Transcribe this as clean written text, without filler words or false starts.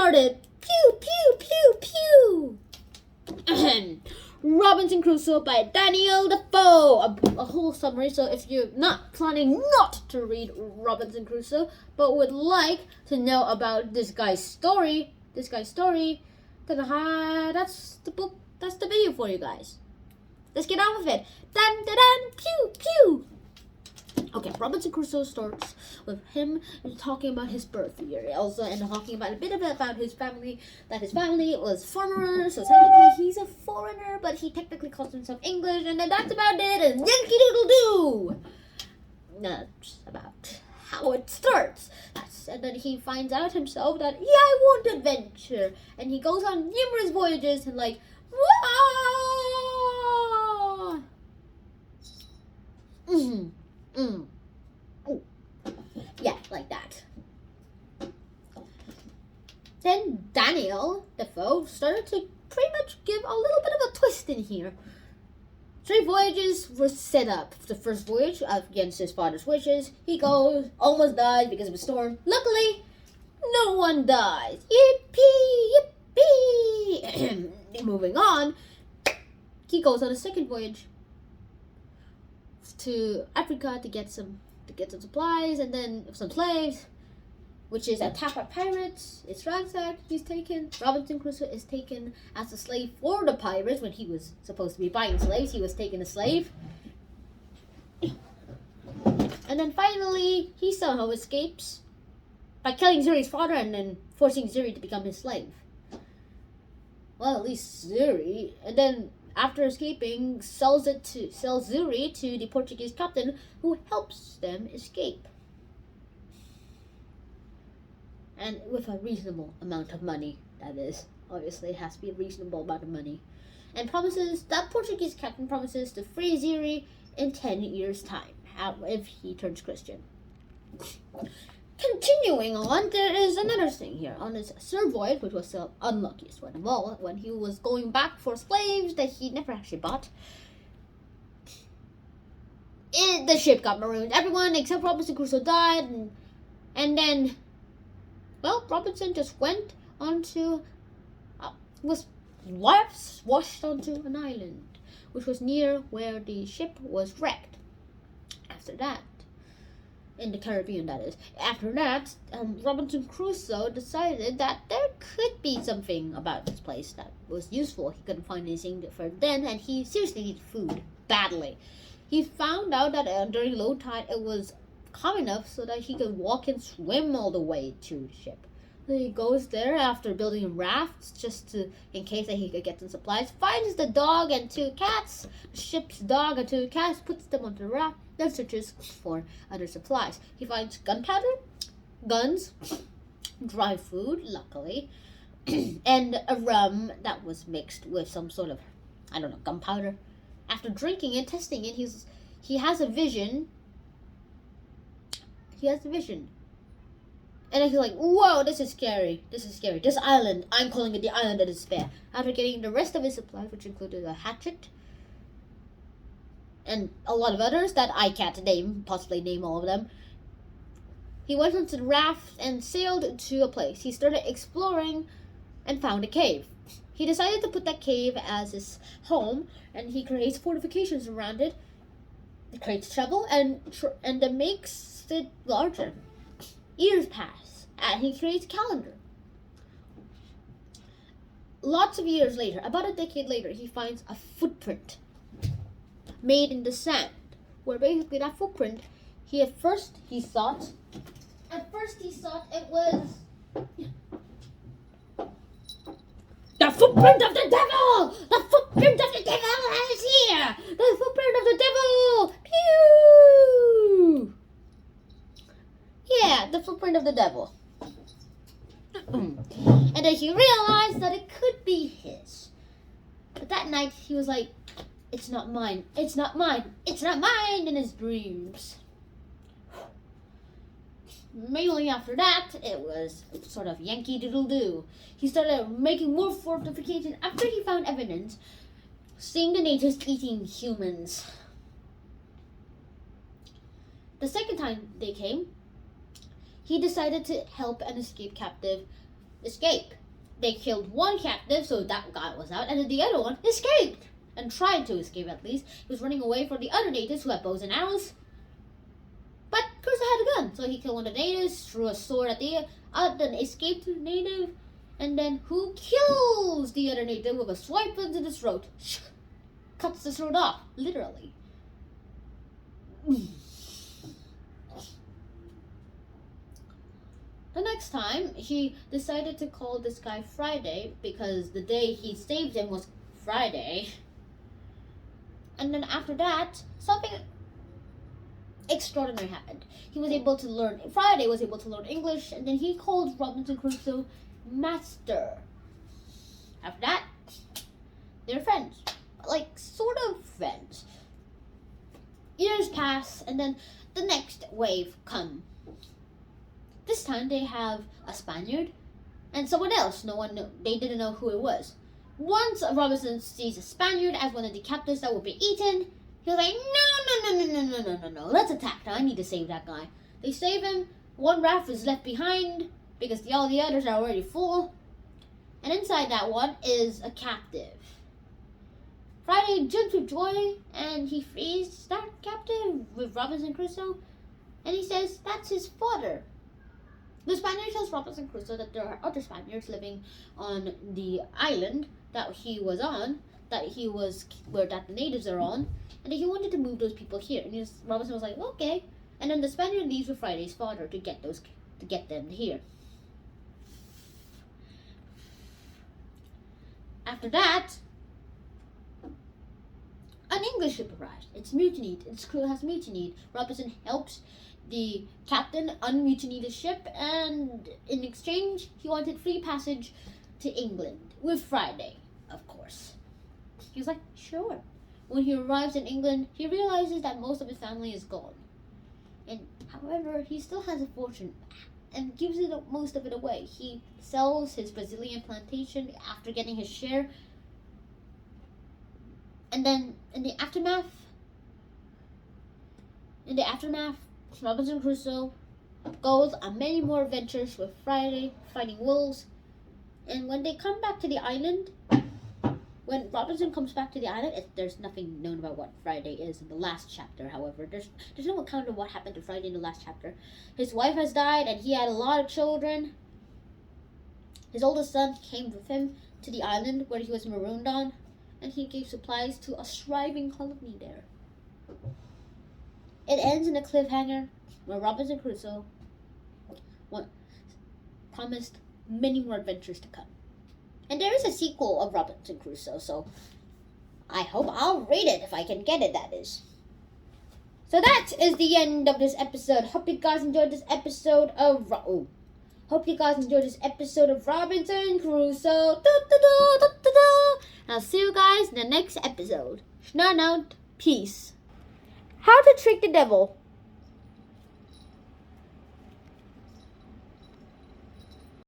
started. Pew, pew, pew, pew. Robinson Crusoe by Daniel Defoe. A whole summary. So if you're not planning not to read Robinson Crusoe, but would like to know about this guy's story, then that's the book. That's the video for you guys. Let's get on with it. Dun dun dun. Pew pew. Okay, Robinson Crusoe starts with him talking about his birth year, also, and talking about a bit about his family. That his family was foreigners, so technically he's a foreigner, but he technically calls himself English, and then that's about it. And Yankee Doodle Doo. That's about how it starts. And then he finds out himself that I want adventure, and he goes on numerous voyages and like, wah! Yeah, like that. Then Daniel Defoe started to pretty much give a little bit of a twist in here. 3 voyages were set up. The first voyage, against his father's wishes, he goes, almost dies because of a storm. Luckily, no one dies. Yippee, yippee. Moving on, he goes on a second voyage to Africa to get some supplies and then some slaves, which is attacked by pirates. It's ransacked. He's taken. Robinson Crusoe is taken as a slave for the pirates when he was supposed to be buying slaves. He was taken a slave. And then finally, he somehow escapes by killing Zuri's father and then forcing Zuri to become his slave. Well, at least Zuri. And then after escaping, sells Zuri to the Portuguese captain who helps them escape. And with a reasonable amount of money, that is. Obviously, it has to be a reasonable amount of money. And that Portuguese captain promises to free Zuri in 10 years' time, if he turns Christian. Continuing on, there is another thing here. On his third voyage, which was the unluckiest one of all, when he was going back for slaves that he never actually bought, the ship got marooned. Everyone except Robinson Crusoe died, and then, well, Robinson just went onto, was washed onto an island, which was near where the ship was wrecked. After that, in the Caribbean, that is. After that, Robinson Crusoe decided that there could be something about this place that was useful. He couldn't find anything for then, and he seriously needed food badly. He found out that during low tide, it was calm enough so that he could walk and swim all the way to the ship. So he goes there after building rafts just in case that he could get some supplies. Finds the dog and 2 cats, the ship's dog and 2 cats, puts them on the raft, then searches for other supplies. He finds gunpowder, guns, dry food, luckily, and a rum that was mixed with some sort of, gunpowder. After drinking and testing it, he has a vision. And then he's like, whoa, this is scary. This island, I'm calling it the Island of Despair. After getting the rest of his supplies, which included a hatchet, and a lot of others that I can't possibly name all of them, he went onto the raft and sailed to a place. He started exploring and found a cave. He decided to put that cave as his home, and he creates fortifications around it. He creates trouble and then makes it larger. Years pass, and he creates a calendar. Lots of years later, about a decade later, he finds a footprint made in the sand, where basically that footprint, at first he thought it was the footprint of the devil! The footprint of the devil is here! The footprint of the devil! Pew! Yeah, the footprint of the devil. And then he realized that it could be his. But that night he was like, it's not mine, it's not mine, it's not mine in his dreams. Mainly after that, it was sort of Yankee Doodle Doo. He started making more fortifications after he found evidence seeing the natives eating humans. The second time they came, he decided to help an escaped captive escape. They killed one captive, so that guy was out, and then the other one escaped. And tried to escape at least. He was running away from the other natives who had bows and arrows. But Crusoe had a gun, so he killed one of the natives, threw a sword at the other escaped native, and then who kills the other native with a swipe into the throat? Cuts the throat off, literally. The next time, he decided to call this guy Friday because the day he saved him was Friday. And then after that, something extraordinary happened. Friday was able to learn English, and then he called Robinson Crusoe Master. After that, they're friends. Like, sort of friends. Years pass, and then the next wave come. This time they have a Spaniard and someone else. They didn't know who it was. Once Robinson sees a Spaniard as one of the captives that will be eaten, he was like, no, let's attack. Now I need to save that guy. They save him. One raft is left behind because all the others are already full. And inside that one is a captive. Friday jumps with joy and he frees that captive with Robinson Crusoe. And he says that's his father. The Spaniard tells Robinson Crusoe that there are other Spaniards living on the island that he was on, where the natives are on, and that he wanted to move those people here. And Robinson was like, okay. And then the Spaniard leaves with Friday's father to get them here. After that, an English ship arrives. It's mutinied. Its crew has mutinied. Robinson helps the captain unmutiny the ship, and in exchange, he wanted free passage to England with Friday, of course. He was like, sure. When he arrives in England, he realizes that most of his family is gone. And however, he still has a fortune and gives most of it away. He sells his Brazilian plantation after getting his share. And then in the aftermath, Robinson Crusoe goes on many more adventures with Friday, fighting wolves. And when they come back to the island, when Robinson comes back to the island, there's nothing known about what Friday is in the last chapter, however. There's no account of what happened to Friday in the last chapter. His wife has died, and he had a lot of children. His oldest son came with him to the island where he was marooned on, and he gave supplies to a thriving colony there. It ends in a cliffhanger where Robinson Crusoe promised many more adventures to come. And there is a sequel of Robinson Crusoe, so I hope I'll read it if I can get it, that is. So that is the end of this episode. Hope you guys enjoyed this episode of Robinson Crusoe. I'll see you guys in the next episode. Schnout out. Peace. How to trick the devil.